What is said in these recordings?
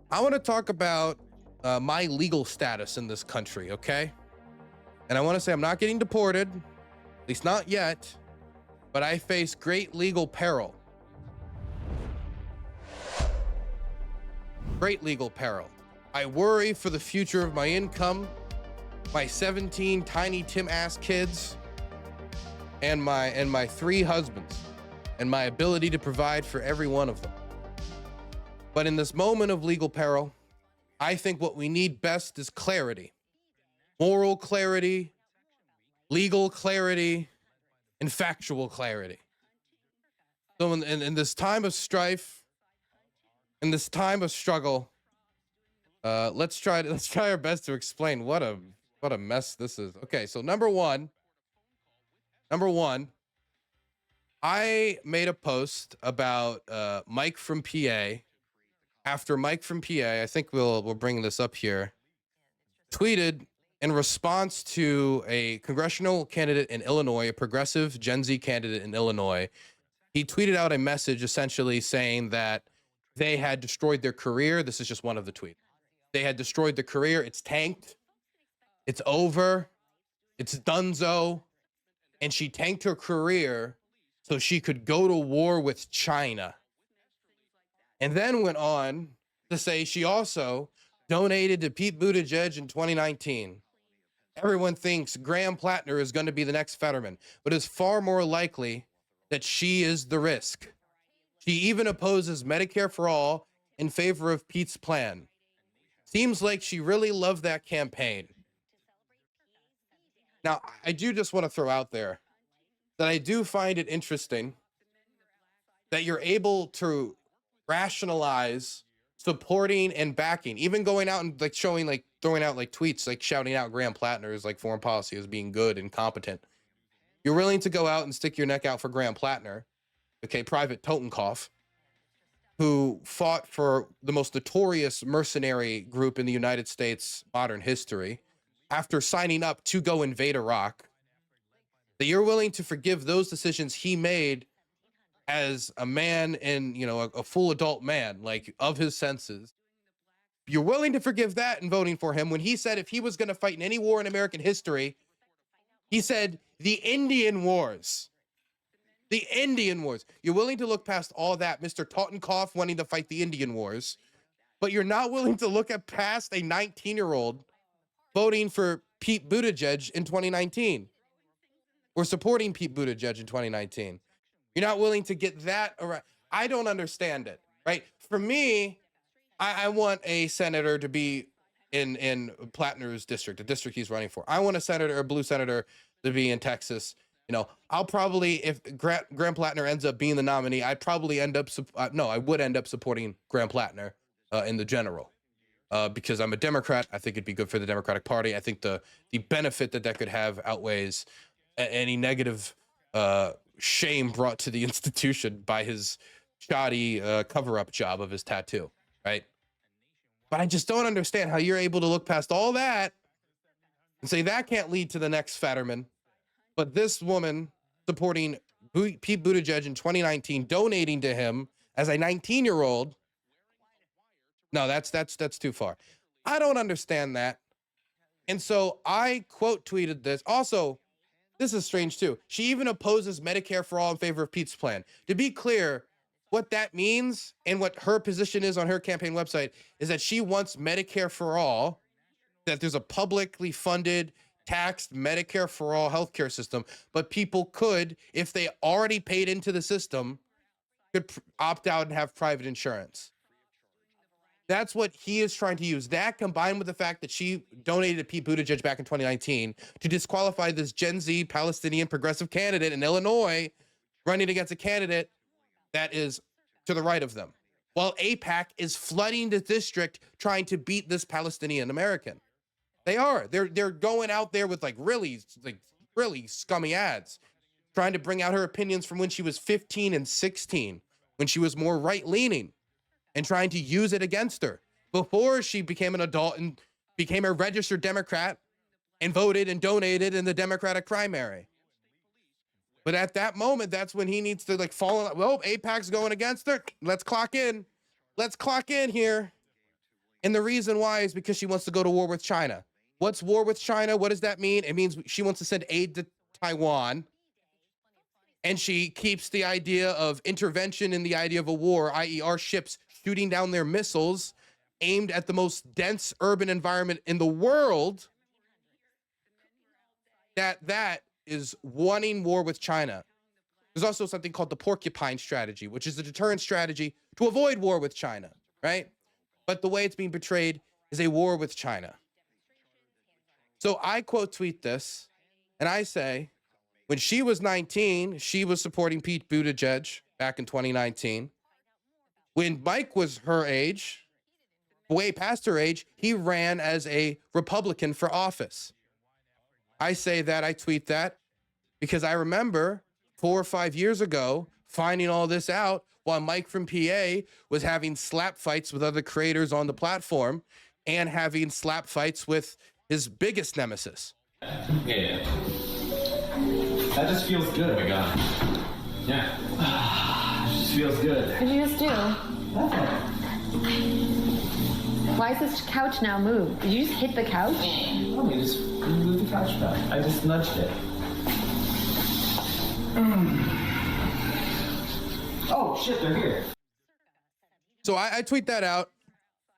I want to talk about my legal status in this country, okay? And I want to say I'm not getting deported, at least not yet, but I face great legal peril. Great legal peril. I worry for the future of my income, my 17 tiny Tim-ass kids, and my 3 husbands, and my ability to provide for every one of them. But in this moment of legal peril, I think what we need best is clarity. Moral clarity, legal clarity, and factual clarity. So in this time of strife, in this time of struggle, let's try our best to explain what a mess this is. Okay, so number one, I made a post about Mike from PA. After Mike from PA, I think we'll bring this up here, tweeted in response to a congressional candidate in Illinois, a progressive Gen Z candidate in Illinois. He tweeted out a message essentially saying that they had destroyed their career. This is just one of the tweets. They had destroyed their career. It's tanked. It's over. It's donezo. And she tanked her career so she could go to war with China. And then went on to say she also donated to Pete Buttigieg in 2019. Everyone thinks Graham Plattner is going to be the next Fetterman, but it's far more likely that she is the risk. She even opposes Medicare for all in favor of Pete's plan. Seems like she really loved that campaign. Now, I do just want to throw out there that I do find it interesting that you're able to rationalize supporting and backing, even going out and like showing, like throwing out like tweets, like shouting out Graham Plattner's like foreign policy as being good and competent. You're willing to go out and stick your neck out for Graham Plattner, okay, Private Totenkopf, who fought for the most notorious mercenary group in the United States modern history after signing up to go invade Iraq, that you're willing to forgive those decisions he made as a man and, a full adult man, like of his senses. You're willing to forgive that in voting for him when he said if he was going to fight in any war in American history, he said the Indian Wars. The Indian Wars. You're willing to look past all that, Mr. Totenkopf wanting to fight the Indian Wars, but you're not willing to look at past a 19-year-old voting for Pete Buttigieg in 2019 or supporting Pete Buttigieg in 2019. You're not willing to get that around. I don't understand it, right? For me, I want a senator to be in Plattner's district, the district he's running for. I want a blue senator to be in Texas. I'll probably, if Graham Plattner ends up being the nominee, I would end up supporting Graham Plattner in the general because I'm a Democrat. I think it'd be good for the Democratic Party. I think the benefit that could have outweighs any negative shame brought to the institution by his shoddy cover-up job of his tattoo, right? But I just don't understand how you're able to look past all that and say that can't lead to the next Fetterman. But this woman supporting Pete Buttigieg in 2019, donating to him as a 19-year-old, no, that's too far. I don't understand that. And so I quote tweeted this. Also, this is strange too. She even opposes Medicare for all in favor of Pete's plan. To be clear, what that means and what her position is on her campaign website is that she wants Medicare for all, that there's a publicly funded, taxed Medicare for all healthcare system, but people could, if they already paid into the system, could opt out and have private insurance. That's what he is trying to use. That combined with the fact that she donated to Pete Buttigieg back in 2019 to disqualify this Gen Z Palestinian progressive candidate in Illinois running against a candidate that is to the right of them, while AIPAC is flooding the district trying to beat this Palestinian American. They're going out there with like really scummy ads, trying to bring out her opinions from when she was 15 and 16, when she was more right-leaning, and trying to use it against her before she became an adult and became a registered Democrat and voted and donated in the Democratic primary. But at that moment, that's when he needs to like fall in. Well, AIPAC's going against her. Let's clock in. Let's clock in here. And the reason why is because she wants to go to war with China. What's war with China? What does that mean? It means she wants to send aid to Taiwan. And she keeps the idea of intervention in the idea of a war, i.e. our ships shooting down their missiles aimed at the most dense urban environment in the world. That is wanting war with China. There's also something called the porcupine strategy, which is a deterrent strategy to avoid war with China, right? But the way it's being portrayed is a war with China. So I quote tweet this, and I say, when she was 19, she was supporting Pete Buttigieg back in 2019. When Mike was her age, way past her age, he ran as a Republican for office. I say that, I tweet that, because I remember 4 or 5 years ago finding all this out while Mike from PA was having slap fights with other creators on the platform and having slap fights with his biggest nemesis. Yeah. That just feels good. Oh my God. Yeah. It just feels good. What did you just do? Why is this couch now moved? Did you just hit the couch? No, you just moved the couch back. I just nudged it. Oh shit, they're here. So I tweet that out,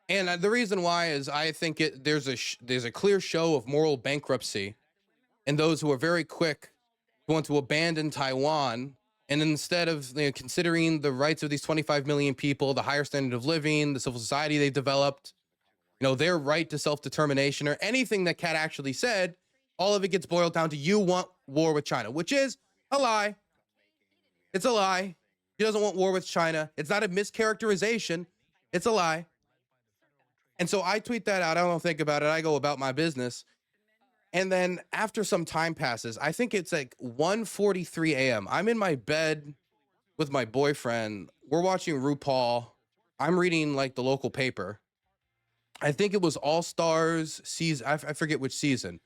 and the reason why is I think there's a clear show of moral bankruptcy in those who are very quick to want to abandon Taiwan, and instead of considering the rights of these 25 million people, the higher standard of living, the civil society they've developed, their right to self-determination or anything that Kat actually said, all of it gets boiled down to you want war with China, which is a lie. It's a lie. He doesn't want war with China. It's not a mischaracterization. It's a lie. And so I tweet that out. I don't think about it. I go about my business. And then after some time passes, I think it's like 1:43 a.m. I'm in my bed with my boyfriend. We're watching RuPaul. I'm reading like the local paper. I think it was All Stars season. I forget which season,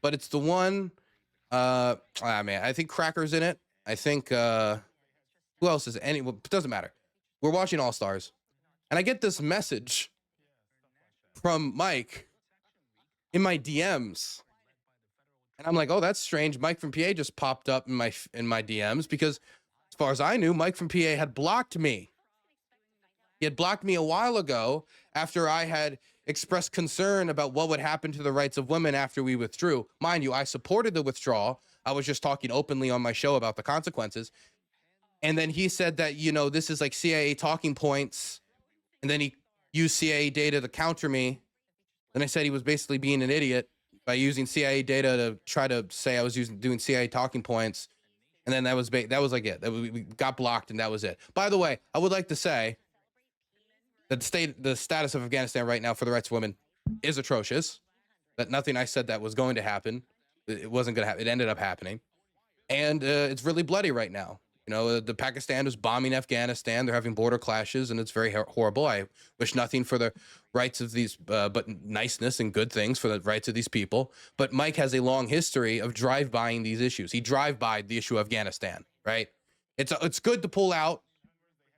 but it's the one. I think Cracker's in it. I think who else is any? Well, it doesn't matter. We're watching All Stars, and I get this message from Mike in my DMs, and I'm like, oh, that's strange. Mike from PA just popped up in my DMs because, as far as I knew, Mike from PA had blocked me. He had blocked me a while ago after I had expressed concern about what would happen to the rights of women after we withdrew. Mind you, I supported the withdrawal. I was just talking openly on my show about the consequences. And then he said that, this is like CIA talking points. And then he used CIA data to counter me. Then I said he was basically being an idiot by using CIA data to try to say I was doing CIA talking points. And then that was like it. We got blocked and that was it. By the way, I would like to say that the status of Afghanistan right now for the rights of women is atrocious. That nothing I said that was going to happen. It wasn't going to happen. It ended up happening. And it's really bloody right now. The Pakistan is bombing Afghanistan. They're having border clashes, and it's very horrible. I wish nothing for the rights of these, but niceness and good things for the rights of these people. But Mike has a long history of drive-buying these issues. He drive-byed the issue of Afghanistan, right? It's good to pull out,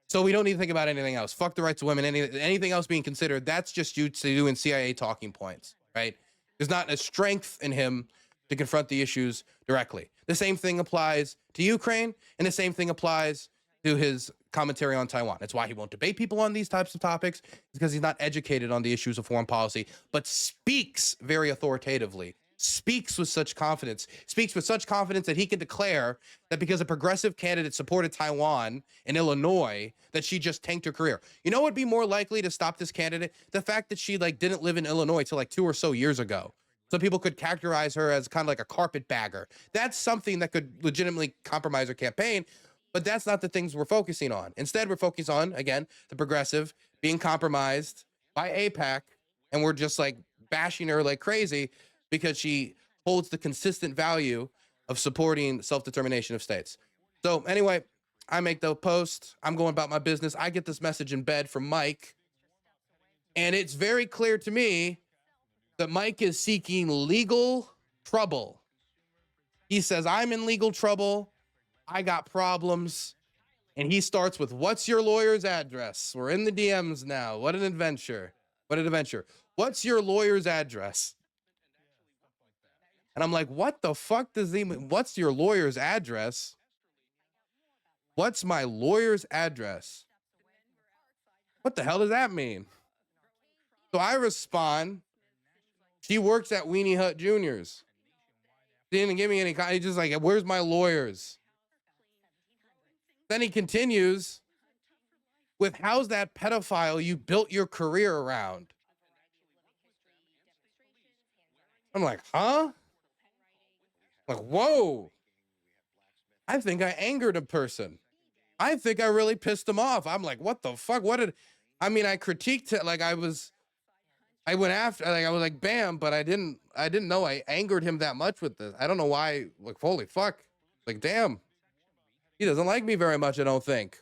so we don't need to think about anything else. Fuck the rights of women. Anything else being considered, that's just you doing CIA talking points, right? There's not a strength in him to confront the issues directly. The same thing applies to Ukraine, and the same thing applies to his commentary on Taiwan. That's why he won't debate people on these types of topics, because he's not educated on the issues of foreign policy, but speaks very authoritatively, speaks with such confidence that he can declare that because a progressive candidate supported Taiwan in Illinois, that she just tanked her career. You know what would be more likely to stop this candidate? The fact that she didn't live in Illinois till 2 or so years ago. So people could characterize her as kind of like a carpetbagger. That's something that could legitimately compromise her campaign, but that's not the things we're focusing on. Instead, we're focused on, again, the progressive being compromised by AIPAC, and we're just bashing her like crazy because she holds the consistent value of supporting self-determination of states. So anyway, I make the post. I'm going about my business. I get this message in bed from Mike, and it's very clear to me that Mike is seeking legal trouble. He says, I'm in legal trouble. I got problems. And he starts with, what's your lawyer's address? We're in the DMs now. What an adventure. What an adventure. What's your lawyer's address? And I'm like, what the fuck does he mean? What's your lawyer's address? What's my lawyer's address? What the hell does that mean? So I respond, she works at Weenie Hut Juniors. He didn't give me any, he's just like, where's my lawyers? Then he continues with, how's that pedophile you built your career around? I'm like, huh? I'm like, whoa. I think I angered a person. I think I really pissed him off. I'm like, what the fuck? I critiqued it. Like I went after, like, I was like, bam, but I didn't know I angered him that much with this. I don't know why. Like, holy fuck. Like, damn. He doesn't like me very much, I don't think.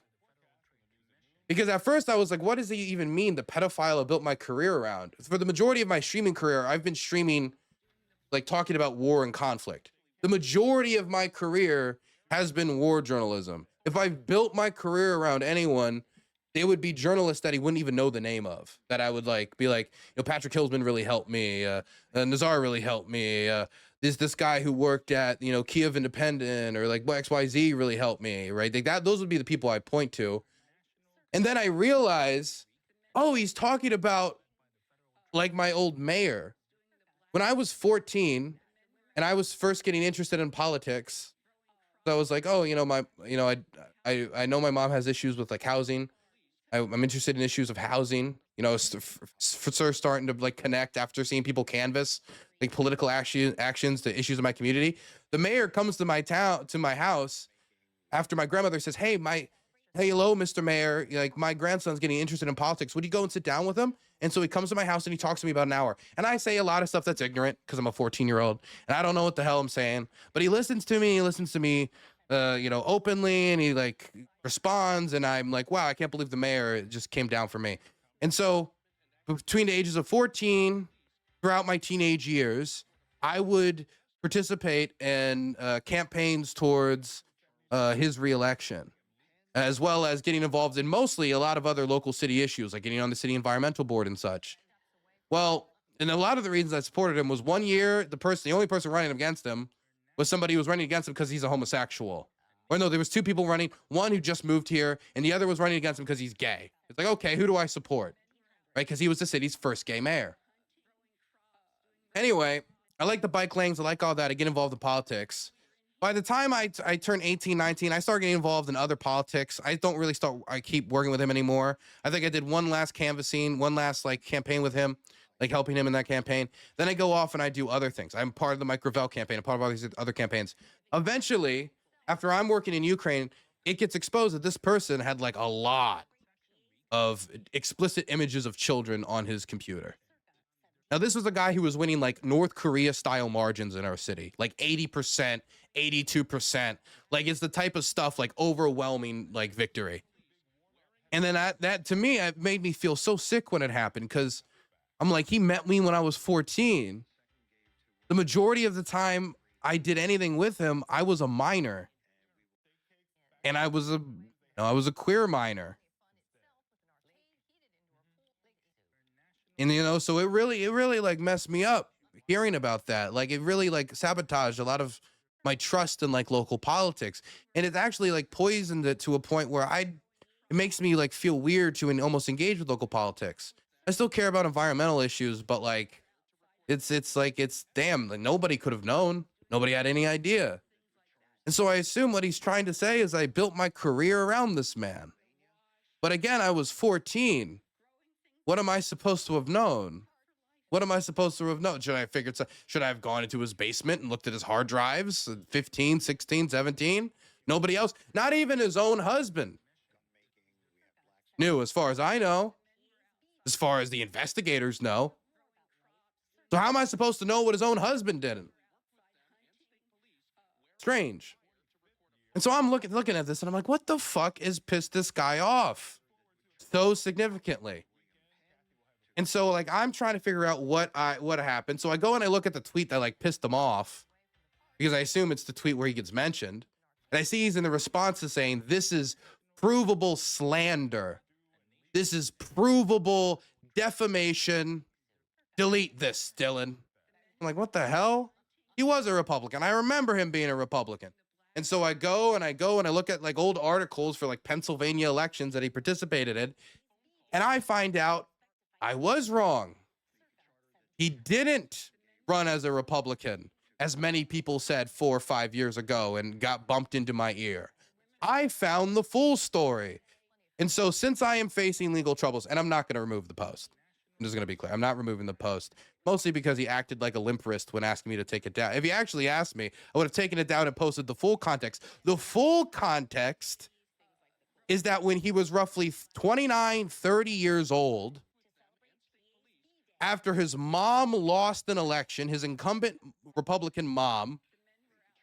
Because at first I was like, what does he even mean? The pedophile I built my career around. For the majority of my streaming career, I've been streaming, like, talking about war and conflict. The majority of my career has been war journalism. If I built my career around anyone, they would be journalists that he wouldn't even know the name of. That I would like be like, Patrick Hillsman really helped me. Nazar really helped me. This guy who worked at, Kiev Independent or like XYZ really helped me, right? Those would be the people I point to. And then I realize, oh, he's talking about like my old mayor. When I was 14 and I was first getting interested in politics, so I was like, oh, I know my mom has issues with like housing. I'm interested in issues of housing, starting to like connect after seeing people canvass like political actions to issues in my community. The mayor comes to my house after my grandmother says, hey, hello, Mr. Mayor, like my grandson's getting interested in politics. Would you go and sit down with him? And so he comes to my house and he talks to me about an hour. And I say a lot of stuff that's ignorant because I'm a 14-year-old and I don't know what the hell I'm saying. But he listens to me. Openly, and he like responds. And I'm like, wow, I can't believe the mayor just came down for me. And so between the ages of 14, throughout my teenage years, I would participate in campaigns towards his reelection, as well as getting involved in mostly a lot of other local city issues, like getting on the city environmental board and such. Well, and a lot of the reasons I supported him was one year, the only person running against him was somebody who was running against him because he's a homosexual. Or no, there was two people running, one who just moved here, and the other was running against him because he's gay. It's like, okay, who do I support? Right? Because he was the city's first gay mayor. Anyway, I like the bike lanes. I like all that. I get involved in politics. By the time I turned 18, 19, I started getting involved in other politics. I keep working with him anymore. I think I did one last like campaign with him, like helping him in that campaign. Then I go off and I do other things. I'm part of the Mike Gravel campaign, I'm part of all these other campaigns. Eventually, after I'm working in Ukraine, it gets exposed that this person had like a lot of explicit images of children on his computer. Now, this was a guy who was winning like North Korea style margins in our city, like 80%, 82%. Like it's the type of stuff like overwhelming like victory. And then that to me, it made me feel so sick when it happened, because I'm like, he met me when I was 14. The majority of the time I did anything with him, I was a minor. And I was a queer minor. And, so it really like messed me up hearing about that. Like it really like sabotaged a lot of my trust in like local politics. And it's actually like poisoned it to a point where it makes me like feel weird to almost engage with local politics. I still care about environmental issues, but like, it's damn, like nobody could have known. Nobody had any idea. And so I assume what he's trying to say is I built my career around this man. But again, I was 14. What am I supposed to have known? What am I supposed to have known? Should I have gone into his basement and looked at his hard drives? 15, 16, 17? Nobody else, not even his own husband, knew, as far as I know, as far as the investigators know. So how am I supposed to know what his own husband didn't? Strange. And so I'm looking at this and I'm like, what the fuck is pissed this guy off so significantly? And so like, I'm trying to figure out what happened. So I go and I look at the tweet that like pissed him off, because I assume it's the tweet where he gets mentioned. And I see he's in the responses saying, this is provable slander. This is provable defamation, delete this, Dylan. I'm like, what the hell? He was a Republican. I remember him being a Republican. And so I go and I look at like old articles for like Pennsylvania elections that he participated in. And I find out I was wrong. He didn't run as a Republican, as many people said 4 or 5 years ago and got bumped into my ear. I found the full story. And so since I am facing legal troubles, and I'm not going to remove the post. I'm just going to be clear. I'm not removing the post, mostly because he acted like a limp wrist when asking me to take it down. If he actually asked me, I would have taken it down and posted the full context. The full context is that when he was roughly 29, 30 years old, after his mom lost an election, his incumbent Republican mom,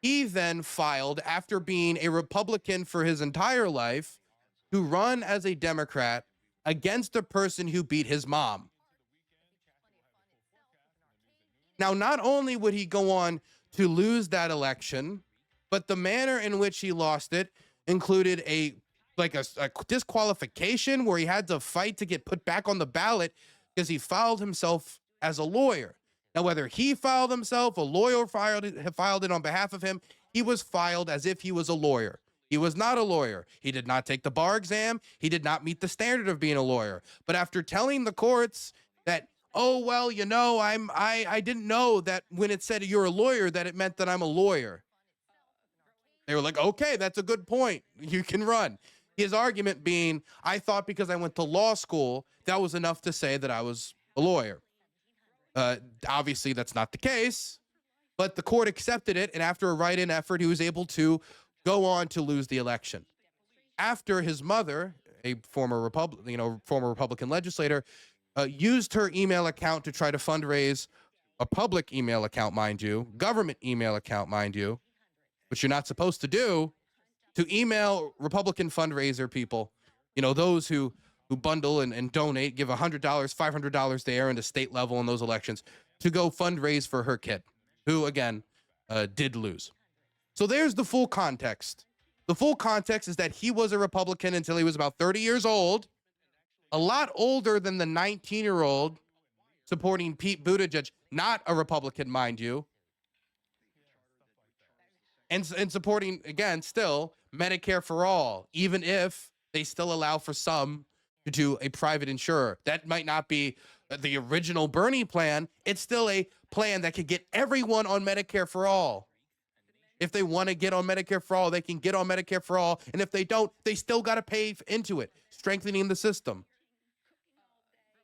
he then filed, after being a Republican for his entire life, to run as a Democrat against a person who beat his mom. Now, not only would he go on to lose that election, but the manner in which he lost it included a disqualification where he had to fight to get put back on the ballot because he filed himself as a lawyer. Now, whether he filed himself, a lawyer filed it on behalf of him, he was filed as if he was a lawyer. He was not a lawyer. He did not take the bar exam. He did not meet the standard of being a lawyer. But after telling the courts that, oh, well, you know, I didn't know that when it said you're a lawyer, that it meant that I'm a lawyer. They were like, okay, that's a good point. You can run. His argument being, I thought because I went to law school, that was enough to say that I was a lawyer. Obviously, that's not the case, but the court accepted it. And after a write-in effort, he was able to go on to lose the election. After his mother, a former Republican legislator, used her email account to try to fundraise, a public email account, mind you, government email account, mind you, which you're not supposed to do, to email Republican fundraiser people, you know, those who bundle and donate, give $100, $500 there in the state level in those elections to go fundraise for her kid, who, again, did lose. So there's the full context. The full context is that he was a Republican until he was about 30 years old, a lot older than the 19-year-old supporting Pete Buttigieg, not a Republican, mind you, and supporting, again, still Medicare for all, even if they still allow for some to do a private insurer. That might not be the original Bernie plan. It's still a plan that could get everyone on Medicare for all. If they want to get on Medicare for all, they can get on Medicare for all. And if they don't, they still got to pay into it, strengthening the system.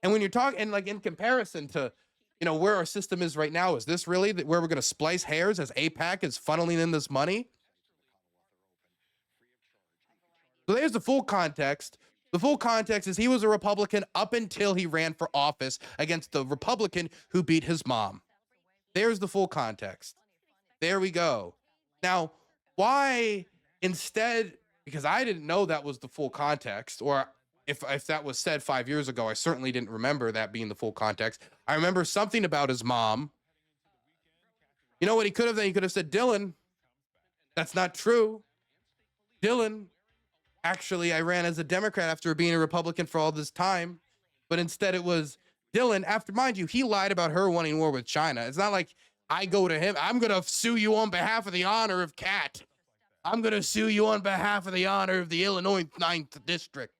And when you're talking, and like in comparison to, you know, where our system is right now, is this really where we're going to splice hairs as AIPAC is funneling in this money? So there's the full context. The full context is he was a Republican up until he ran for office against the Republican who beat his mom. There's the full context. There we go. Now, why instead, because I didn't know that was the full context, or if that was said 5 years ago, I certainly didn't remember that being the full context. I remember something about his mom. You know what he could have done? He could have said, Dylan, that's not true. Dylan, actually, I ran as a Democrat after being a Republican for all this time. But instead it was Dylan, after, mind you, he lied about her wanting war with China. It's not like I go to him, I'm going to sue you on behalf of the honor of Cat. I'm going to sue you on behalf of the honor of the Illinois 9th District.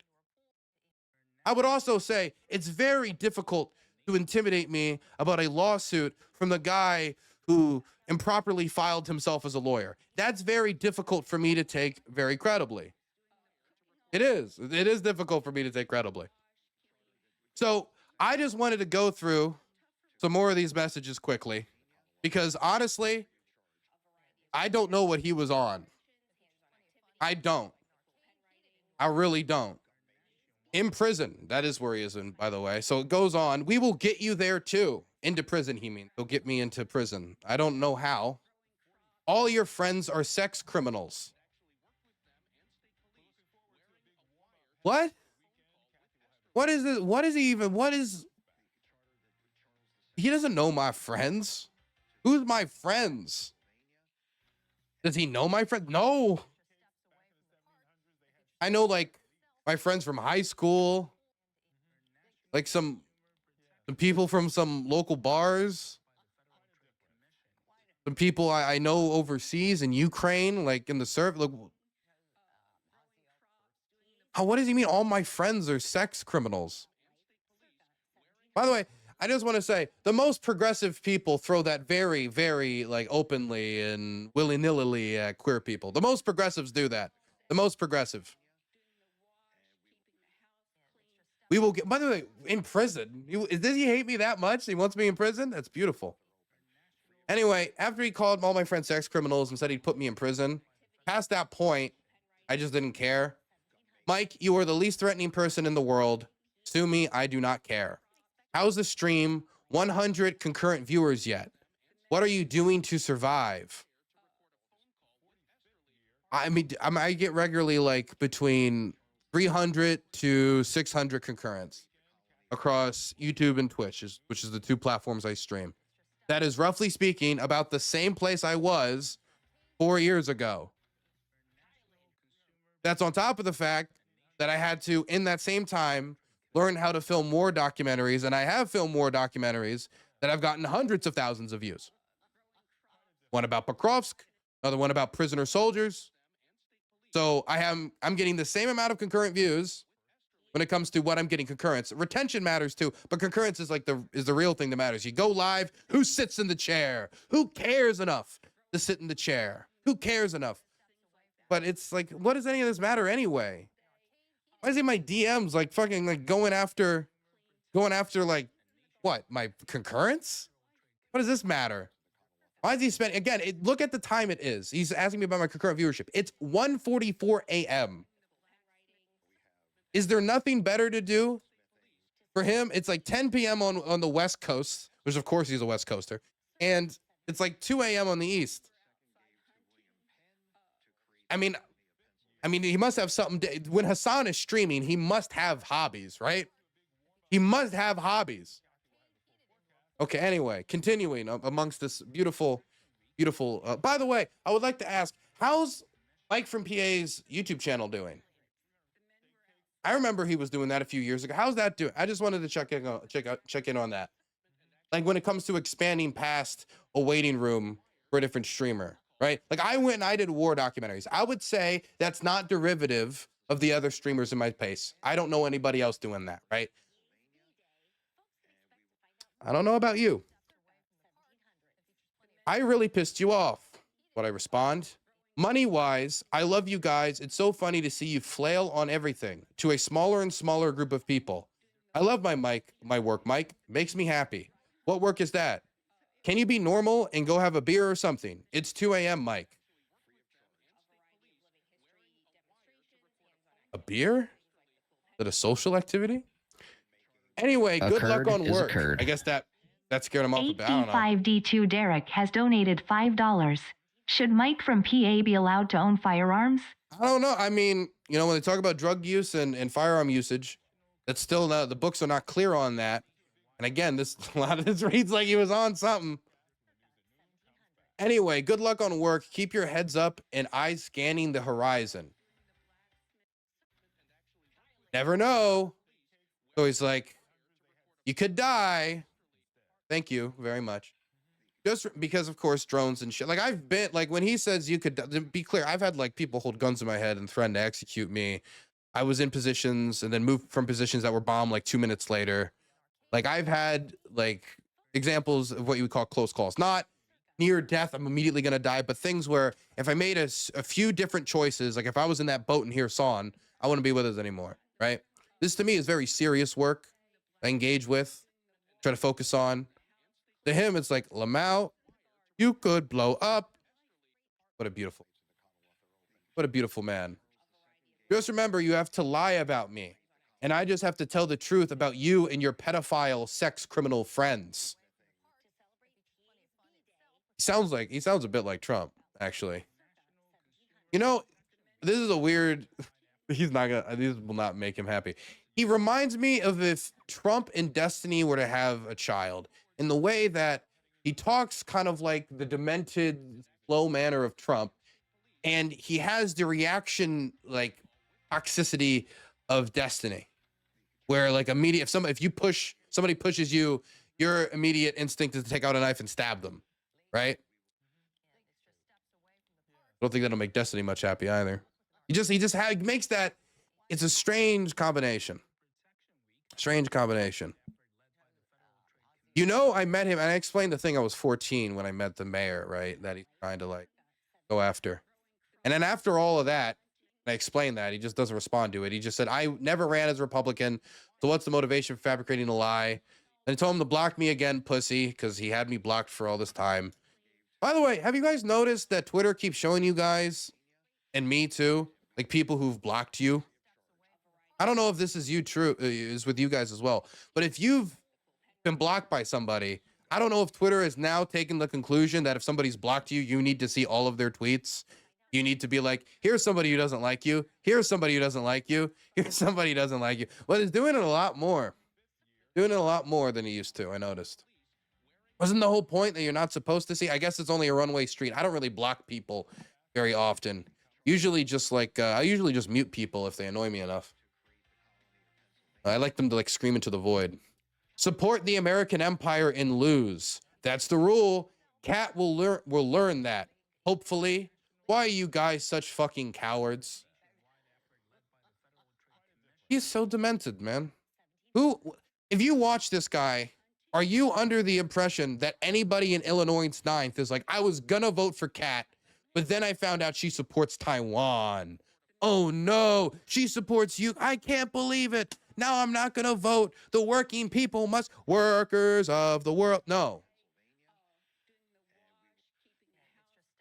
I would also say it's very difficult to intimidate me about a lawsuit from the guy who improperly filed himself as a lawyer. That's very difficult for me to take very credibly. It is. It is difficult for me to take credibly. So I just wanted to go through some more of these messages quickly because honestly, I don't know what he was on. I don't. I really don't. In prison. That is where he is in, by the way. So it goes on. We will get you there too. Into prison, he means. They'll get me into prison. I don't know how. All your friends are sex criminals. What? What is this? What is he even? What is... He doesn't know my friends. Who's my friends? Does he know my friends? No. I know, like, my friends from high school, like some some people from some local bars, some people I know overseas in Ukraine, like in the server. Like, what does he mean? All my friends are sex criminals. By the way, I just want to say the most progressive people throw that very, very like openly and willy-nilly at queer people. The most progressives do that. The most progressive. We will get, by the way, in prison. Does he hate me that much? He wants me in prison? That's beautiful. Anyway, after he called all my friends sex criminals and said he'd put me in prison, past that point, I just didn't care. Mike, you are the least threatening person in the world. Sue me, I do not care. How's the stream? 100 concurrent viewers yet. What are you doing to survive? I mean, I get regularly like between 300 to 600 concurrents across YouTube and Twitch, which is the two platforms I stream. That is roughly speaking about the same place I was 4 years ago. That's on top of the fact that I had to, in that same time, learn how to film more documentaries, and I have filmed more documentaries that have gotten hundreds of thousands of views. One about Pokrovsk, another one about prisoner soldiers. So I'm getting the same amount of concurrent views when it comes to what I'm getting concurrence. Retention matters too, but concurrence is like the real thing that matters. You go live, who sits in the chair? Who cares enough to sit in the chair? Who cares enough? But it's like, what does any of this matter anyway? Why is it my DMs like fucking like going after like what? My concurrence? What does this matter? Why is he spending again? Look at the time it is. He's asking me about my concurrent viewership. It's 1:44 a.m. Is there nothing better to do for him? It's like 10 p.m. on the West Coast, which of course he's a West Coaster, and it's like 2 a.m. on the East. I mean, he must have something. When Hassan is streaming, he must have hobbies, right? He must have hobbies. Okay, anyway, continuing amongst this beautiful. By the way, I would like to ask, how's Mike from PA's YouTube channel doing? I remember he was doing that a few years ago. How's that doing? I just wanted to check in on that. Like when it comes to expanding past a waiting room for a different streamer, right? Like I went and I did war documentaries. I would say that's not derivative of the other streamers in my space. I don't know anybody else doing that, right? I don't know about you. I really pissed you off. What I respond? Money-wise, I love you guys. It's so funny to see you flail on everything to a smaller and smaller group of people. I love my work, Mike. Makes me happy. What work is that? Can you be normal and go have a beer or something? It's 2 a.m., Mike. A beer? Is that a social activity? Anyway, good luck on work. I guess that scared him off a bit. I don't know. 8D5D2 Derek has donated $5. Should Mike from PA be allowed to own firearms? I don't know. I mean, you know, when they talk about drug use and firearm usage, that's still not, the books are not clear on that. And again, a lot of this reads like he was on something. Anyway, good luck on work. Keep your heads up and eyes scanning the horizon. Never know. So he's like, you could die. Thank you very much. Just because, of course, drones and shit. Like, I've been, like, when he says you could, be clear, I've had, like, people hold guns in my head and threaten to execute me. I was in positions and then moved from positions that were bombed, like, 2 minutes later. Like, I've had, like, examples of what you would call close calls. Not near death, I'm immediately going to die, but things where if I made a few different choices, like, if I was in that boat and here Son, I wouldn't be with us anymore, right? This, to me, is very serious work I engage with, try to focus on. To him, it's like, Lamau, you could blow up. What a beautiful man. Just remember, you have to lie about me. And I just have to tell the truth about you and your pedophile sex criminal friends. He sounds a bit like Trump, actually. You know, this is a weird, this will not make him happy. He reminds me of if Trump and Destiny were to have a child, in the way that he talks kind of like the demented, slow manner of Trump, and he has the reaction, like, toxicity of Destiny, where, like, if you push somebody pushes you, your immediate instinct is to take out a knife and stab them, right? I don't think that'll make Destiny much happy either. He makes that. It's a strange combination. Strange combination. You know, I met him, and I explained the thing. I was 14 when I met the mayor, right? That he's trying to like go after. And then after all of that, I explained that he just doesn't respond to it. He just said, I never ran as a Republican. So what's the motivation for fabricating a lie? And I told him to block me again, pussy, because he had me blocked for all this time. By the way, have you guys noticed that Twitter keeps showing you guys, and me too, like people who've blocked you? I don't know if this is is with you guys as well, but if you've been blocked by somebody, I don't know if Twitter has now taken the conclusion that if somebody's blocked you, you need to see all of their tweets. You need to be like, here's somebody who doesn't like you. Here's somebody who doesn't like you. Here's somebody who doesn't like you. Well, it's doing it a lot more. Doing it a lot more than he used to, I noticed. Wasn't the whole point that you're not supposed to see? I guess it's only a one-way street. I don't really block people very often. Usually just like, I usually just mute people if they annoy me enough. I like them to like scream into the void. Support the American empire and lose. That's the rule. Cat will learn that. Hopefully. Why are you guys such fucking cowards? He's so demented, man. If you watch this guy, are you under the impression that anybody in Illinois' 9th is like, I was gonna vote for Kat, but then I found out she supports Taiwan. Oh no, she supports you. I can't believe it. Now I'm not gonna vote. The working people workers of the world. No.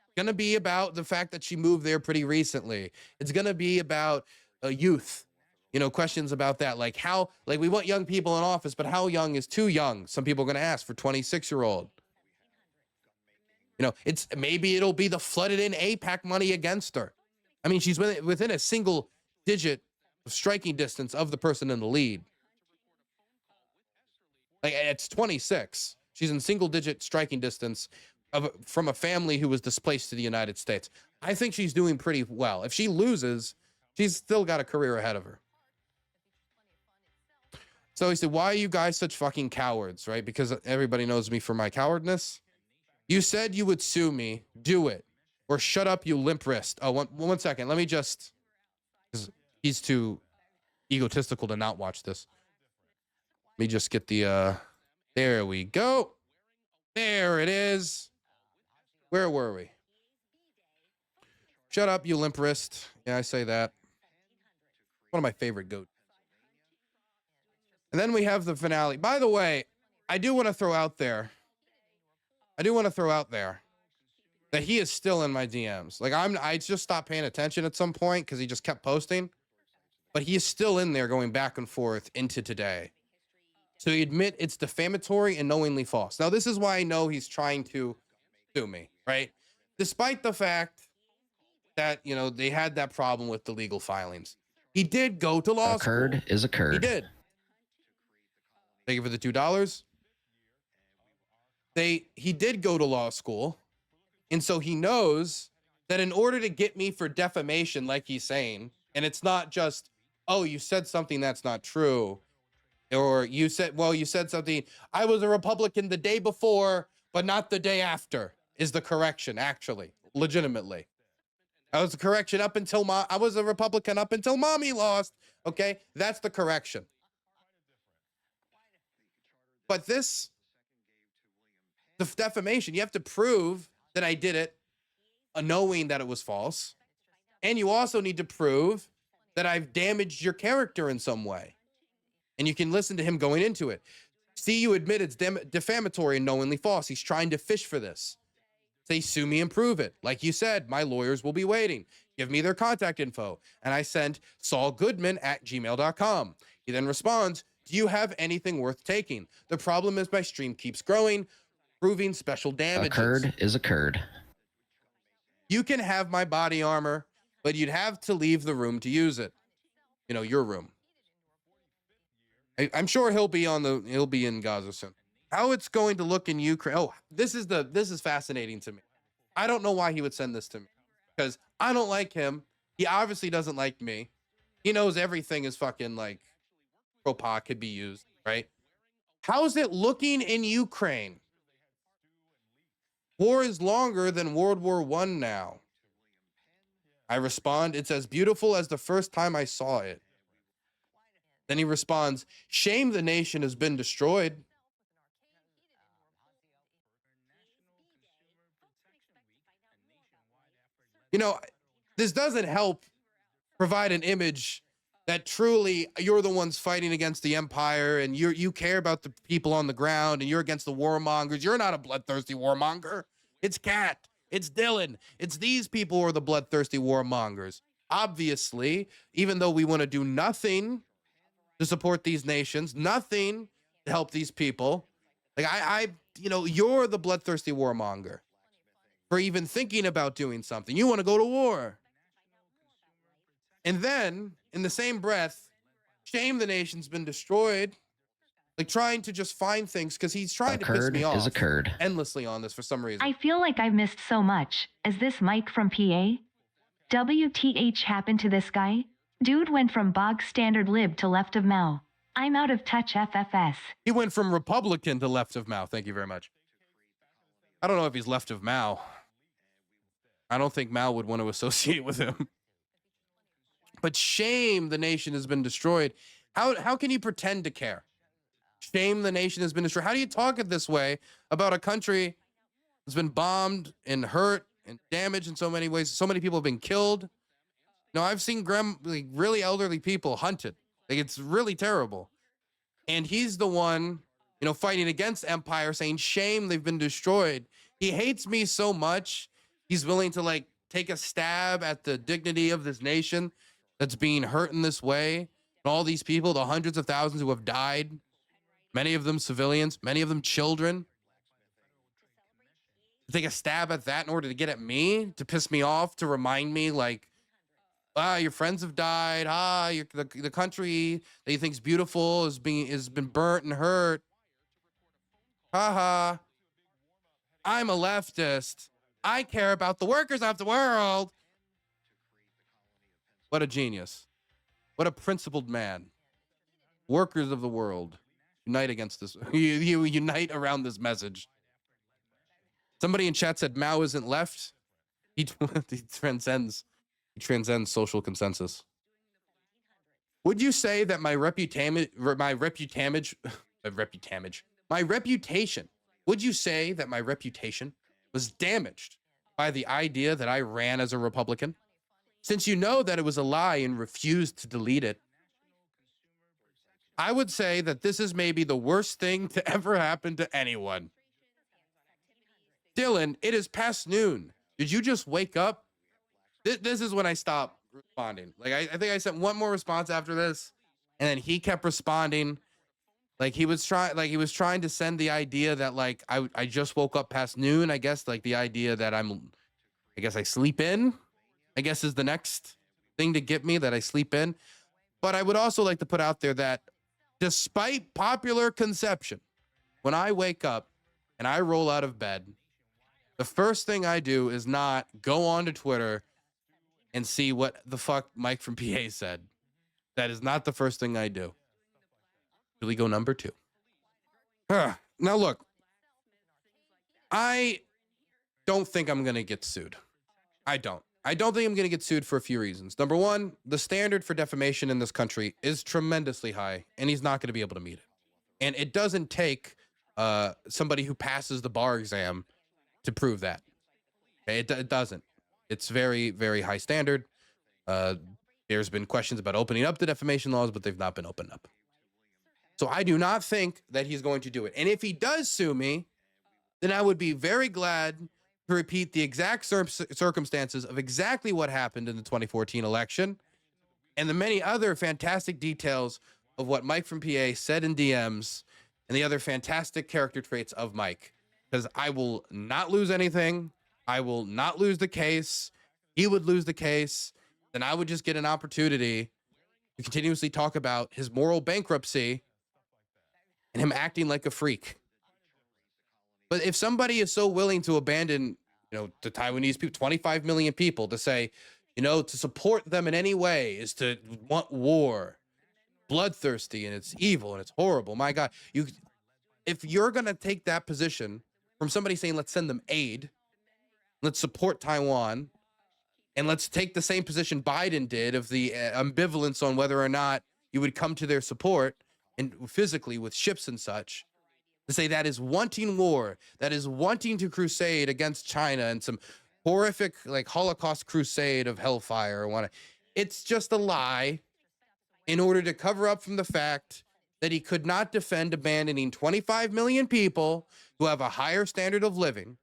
It's gonna be about the fact that she moved there pretty recently. It's gonna be about youth. You know, questions about that, like we want young people in office, but how young is too young? Some people are going to ask for 26-year-old. You know, maybe it'll be the flooded in AIPAC money against her. I mean, she's within a single digit of striking distance of the person in the lead. Like, it's 26. She's in single digit striking distance from a family who was displaced to the United States. I think she's doing pretty well. If she loses, she's still got a career ahead of her. So he said, why are you guys such fucking cowards, right? Because everybody knows me for my cowardness. You said you would sue me. Do it. Or shut up, you limp wrist. Oh, one second. Let me just... He's too egotistical to not watch this. Let me just get the... There we go. There it is. Where were we? Shut up, you limp wrist. Yeah, I say that. One of my favorite goats. And then we have the finale. By the way, I do want to throw out there that he is still in my DMs. Like, I just stopped paying attention at some point because he just kept posting. But he is still in there going back and forth into today. So he admit it's defamatory and knowingly false. Now, this is why I know he's trying to sue me, right? Despite the fact that, you know, they had that problem with the legal filings. He did go to law school. Occurred is occurred. He did. Thank you for the $2. He did go to law school, and so he knows that in order to get me for defamation, like he's saying, and it's not just, oh, you said something that's not true, or you said something, I was a Republican the day before, but not the day after, is the correction, actually, legitimately. I was a correction up until I was a Republican up until mommy lost. Okay, that's the correction. But the defamation, you have to prove that I did it, knowing that it was false. And you also need to prove that I've damaged your character in some way. And you can listen to him going into it. See, you admit it's defamatory and knowingly false. He's trying to fish for this. Say, sue me and prove it. Like you said, my lawyers will be waiting. Give me their contact info. And I sent saulgoodman@gmail.com. He then responds, do you have anything worth taking? The problem is my stream keeps growing, proving special damages. Occurred is occurred. You can have my body armor, but you'd have to leave the room to use it. You know, your room. I'm sure he'll be in Gaza soon. How it's going to look in Ukraine. Oh, this is fascinating to me. I don't know why he would send this to me, because I don't like him. He obviously doesn't like me. He knows everything is fucking like ProPA could be used, right? How's it looking in Ukraine? War is longer than World War I now. I respond, it's as beautiful as the first time I saw it. Then he responds, shame the nation has been destroyed. You know, this doesn't help provide an image that truly you're the ones fighting against the empire and you care about the people on the ground and you're against the warmongers. You're not a bloodthirsty warmonger. It's Kat. It's Dylan. It's these people who are the bloodthirsty warmongers. Obviously, even though we want to do nothing to support these nations, nothing to help these people, like you're the bloodthirsty warmonger for even thinking about doing something. You want to go to war. And then, in the same breath, shame the nation's been destroyed. Like trying to just find things because he's trying to piss me off endlessly on this for some reason. I feel like I've missed so much. Is this Mike from PA? WTH happened to this guy? Dude went from bog standard lib to left of Mao. I'm out of touch FFS. He went from Republican to left of Mao. Thank you very much. I don't know if he's left of Mao. I don't think Mao would want to associate with him. But shame the nation has been destroyed. How can you pretend to care? Shame the nation has been destroyed. How do you talk it this way about a country that's been bombed and hurt and damaged in so many ways? So many people have been killed. No, I've seen really elderly people hunted. Like it's really terrible. And he's the one, fighting against empire, saying shame they've been destroyed. He hates me so much. He's willing to take a stab at the dignity of this nation that's being hurt in this way. And all these people, the hundreds of thousands who have died, many of them civilians, many of them children. To take a stab at that in order to get at me, to piss me off, to remind me your friends have died. The country that you think is beautiful has been burnt and hurt. I'm a leftist. I care about the workers of the world. What a genius. What a principled man. Workers of the world. Unite against this. You unite around this message. Somebody in chat said Mao isn't left. He transcends social consensus. Would you say that my reputation, would you say that my reputation was damaged by the idea that I ran as a Republican? Since you know that it was a lie and refused to delete it, I would say that this is maybe the worst thing to ever happen to anyone. Dylan, it is past noon. Did you just wake up? This is when I stopped responding. I think I sent one more response after this, and then he kept responding. He was trying to send the idea that I just woke up past noon. I guess the idea that I sleep in, I guess is the next thing to get me, that I sleep in. But I would also like to put out there that despite popular conception, when I wake up and I roll out of bed, the first thing I do is not go onto Twitter and see what the fuck Mike from PA said. That is not the first thing I do. Really go number 2. Now look, I don't think I'm going to get sued. I don't think I'm going to get sued for a few reasons. Number one, the standard for defamation in this country is tremendously high, and he's not going to be able to meet it. And it doesn't take somebody who passes the bar exam to prove that. Okay? It doesn't. It's very, very high standard. There's been questions about opening up the defamation laws, but they've not been opened up. So I do not think that he's going to do it. And if he does sue me, then I would be very glad to repeat the exact circumstances of exactly what happened in the 2014 election and the many other fantastic details of what Mike from PA said in DMs and the other fantastic character traits of Mike. Because I will not lose anything. I will not lose the case. He would lose the case. Then I would just get an opportunity to continuously talk about his moral bankruptcy and him acting like a freak. But if somebody is so willing to abandon, the Taiwanese people, 25 million people, to say, to support them in any way is to want war, bloodthirsty, and it's evil and it's horrible. My God, if you're going to take that position from somebody saying, let's send them aid, let's support Taiwan, and let's take the same position Biden did of the ambivalence on whether or not you would come to their support and physically with ships and such, to say that is wanting war, that is wanting to crusade against China and some horrific like Holocaust crusade of hellfire. It's just a lie in order to cover up from the fact that he could not defend abandoning 25 million people who have a higher standard of living,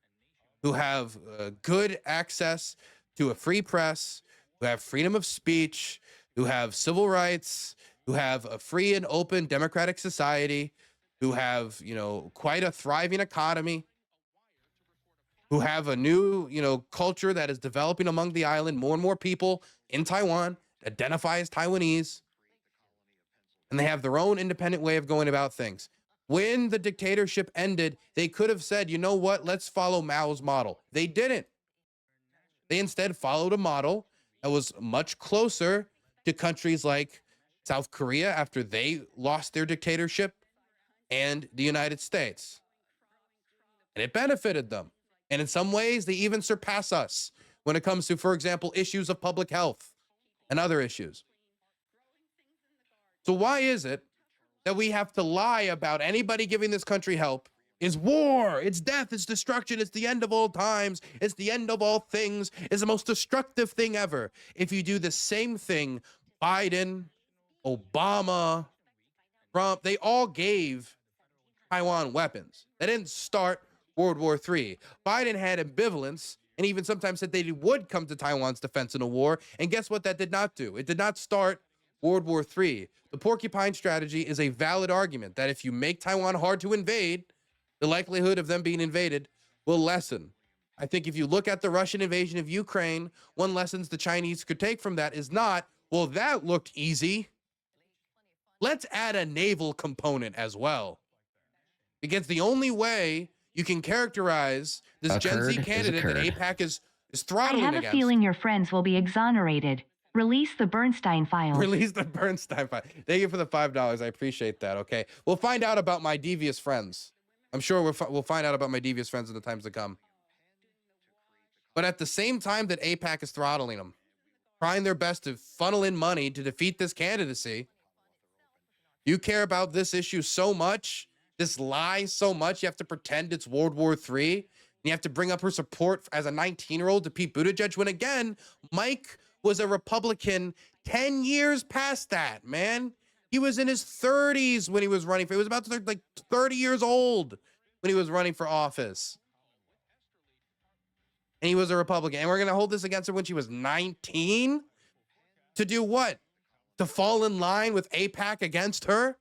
who have good access to a free press, who have freedom of speech, who have civil rights, who have a free and open democratic society, who have, quite a thriving economy, who have a new, culture that is developing among the island. More and more people in Taiwan identify as Taiwanese, and they have their own independent way of going about things. When the dictatorship ended, they could have said, you know what, let's follow Mao's model. They didn't. They instead followed a model that was much closer to countries like South Korea after they lost their dictatorship, and the United States. And it benefited them. And in some ways, they even surpass us when it comes to, for example, issues of public health and other issues. So why is it that we have to lie about anybody giving this country help? Is war, it's death, it's destruction, it's the end of all times, it's the end of all things, it's the most destructive thing ever. If you do the same thing, Biden, Obama, Trump, they all gave Taiwan weapons. They didn't start World War III. Biden had ambivalence and even sometimes said they would come to Taiwan's defense in a war. And guess what that did not do? It did not start World War III. The porcupine strategy is a valid argument that if you make Taiwan hard to invade, the likelihood of them being invaded will lessen. I think if you look at the Russian invasion of Ukraine, one lessons the Chinese could take from that is not, well, that looked easy. Let's add a naval component as well. Because the only way you can characterize this Gen Z candidate that AIPAC is throttling against. I have a feeling your friends will be exonerated. Release the Bernstein files. Release the Bernstein file. Thank you for the $5. I appreciate that, okay? We'll find out about my devious friends. I'm sure we'll find out about my devious friends in the times to come. But at the same time that AIPAC is throttling them, trying their best to funnel in money to defeat this candidacy, you care about this issue so much, this lie so much, you have to pretend it's World War III, and you have to bring up her support as a 19-year-old to Pete Buttigieg, when again, Mike was a Republican 10 years past that, man. He was in his 30s when he was running for, he was about to like 30 years old when he was running for office. And he was a Republican. And we're going to hold this against her when she was 19? To do what? To fall in line with AIPAC against her?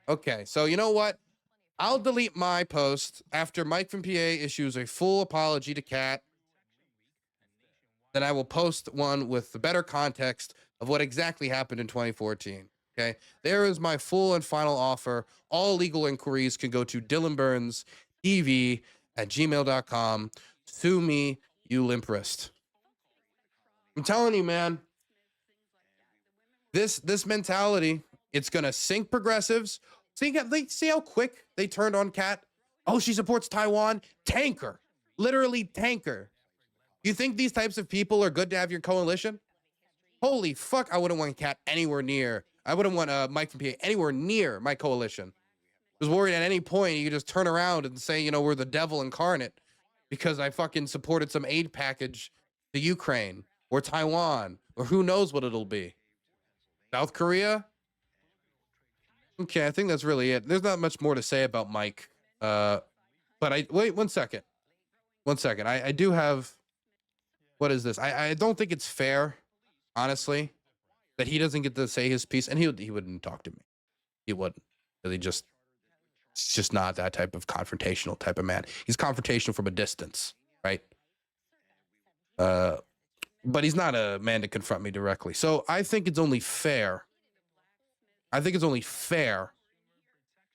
Okay, so you know what? I'll delete my post after Mike from PA issues a full apology to Kat. Then I will post one with the better context of what exactly happened in 2014. Okay, there is my full and final offer. All legal inquiries can go to DylanBurnsTV@gmail.com. Sue me, you limp wrist. I'm telling you, man. This mentality, it's gonna sink progressives. See how quick they turned on Kat? Oh, she supports Taiwan. Tanker, literally tanker. You think these types of people are good to have your coalition? Holy fuck! I wouldn't want Kat anywhere near. I wouldn't want Mike from PA anywhere near my coalition. I was worried at any point you could just turn around and say, we're the devil incarnate because I fucking supported some aid package to Ukraine or Taiwan or who knows what it'll be. South Korea? Okay, I think that's really it. There's not much more to say about Mike. But wait 1 second. 1 second. I do have, what is this? I don't think it's fair, honestly, that he doesn't get to say his piece, and he wouldn't talk to me. He wouldn't. He's just not that type of confrontational type of man. He's confrontational from a distance, right? But he's not a man to confront me directly. So I think it's only fair. I think it's only fair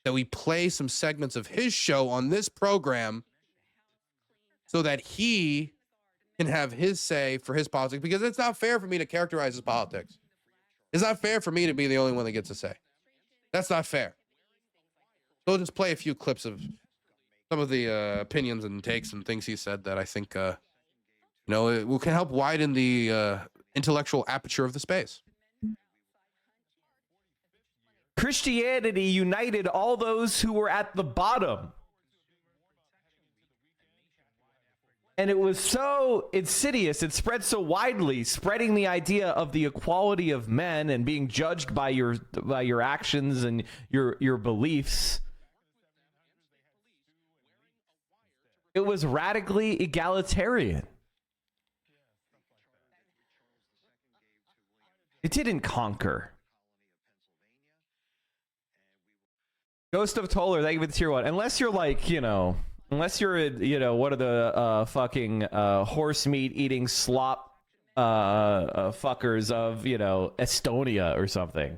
that we play some segments of his show on this program so that he can have his say for his politics, because it's not fair for me to characterize his politics. It's not fair for me to be the only one that gets a say. That's not fair. So I'll just play a few clips of some of the opinions and takes and things he said that I think, you know, it can help widen the intellectual aperture of the space. Christianity united all those who were at the bottom. And it was so insidious, it spread so widely, spreading the idea of the equality of men and being judged by your actions and your beliefs. It was radically egalitarian. It didn't conquer. Ghost of Toller, thank you for the tier 1. Unless you're like, you know, unless you're, you know, one of the fucking horse meat eating slop fuckers of, you know, Estonia or something.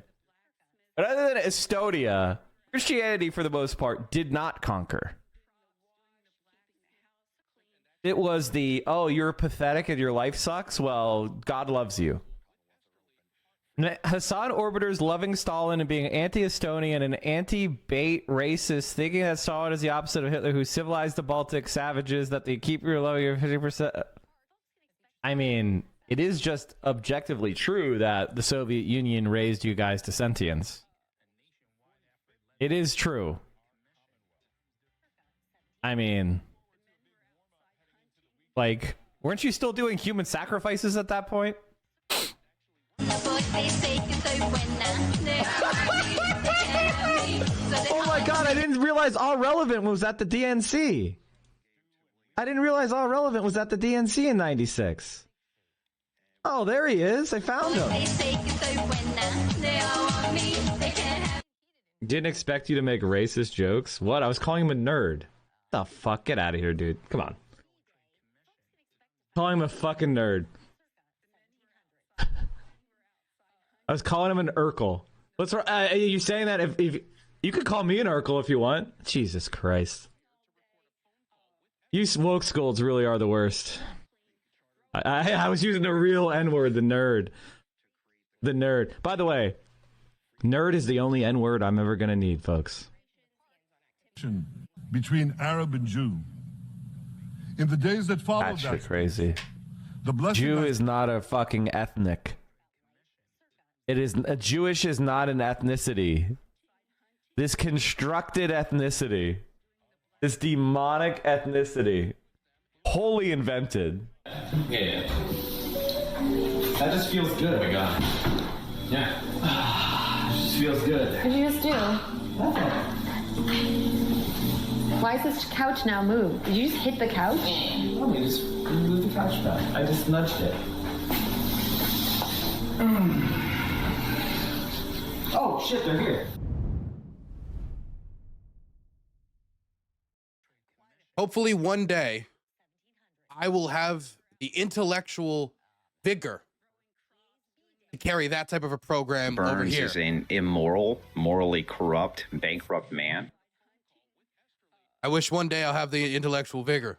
But other than Estonia, Christianity, for the most part, did not conquer. It was the, oh, you're pathetic and your life sucks? Well, God loves you. Hassan Orbiter's loving Stalin and being anti-Estonian and anti-bait racist, thinking that Stalin is the opposite of Hitler, who civilized the Baltic savages, that they keep your loving your 50%. I mean, it is just objectively true that the Soviet Union raised you guys to sentience. It is true. I mean, like, weren't you still doing human sacrifices at that point? Oh my god, I didn't realize All Relevant was at the DNC. I didn't realize All Relevant was at the DNC in 96. Oh, there he is. I found him. Didn't expect you to make racist jokes. What? I was calling him a nerd. The fuck? Get out of here, dude. Come on. Calling him a fucking nerd. I was calling him an Urkel. What's wrong? Are you saying that if you could call me an Urkel if you want? Jesus Christ. You smoke scolds really are the worst. I was using the real N-word, the nerd. The nerd. By the way, nerd is the only N-word I'm ever gonna need, folks. Between Arab and Jew. In the days that followed That's shit crazy. The Jew is not a fucking ethnic. It is Jewish is not an ethnicity. This constructed ethnicity, this demonic ethnicity, wholly invented. Yeah. That just feels good. Oh my god. Yeah. It just feels good. What did you just do? Why is this couch now moved? Did you just hit the couch? Let me just move the couch back. I just nudged it. Oh shit, they're here. Hopefully one day I will have the intellectual vigor to carry that type of a program over Burns here. is an immoral, morally corrupt, bankrupt man. I wish one day I'll have the intellectual vigor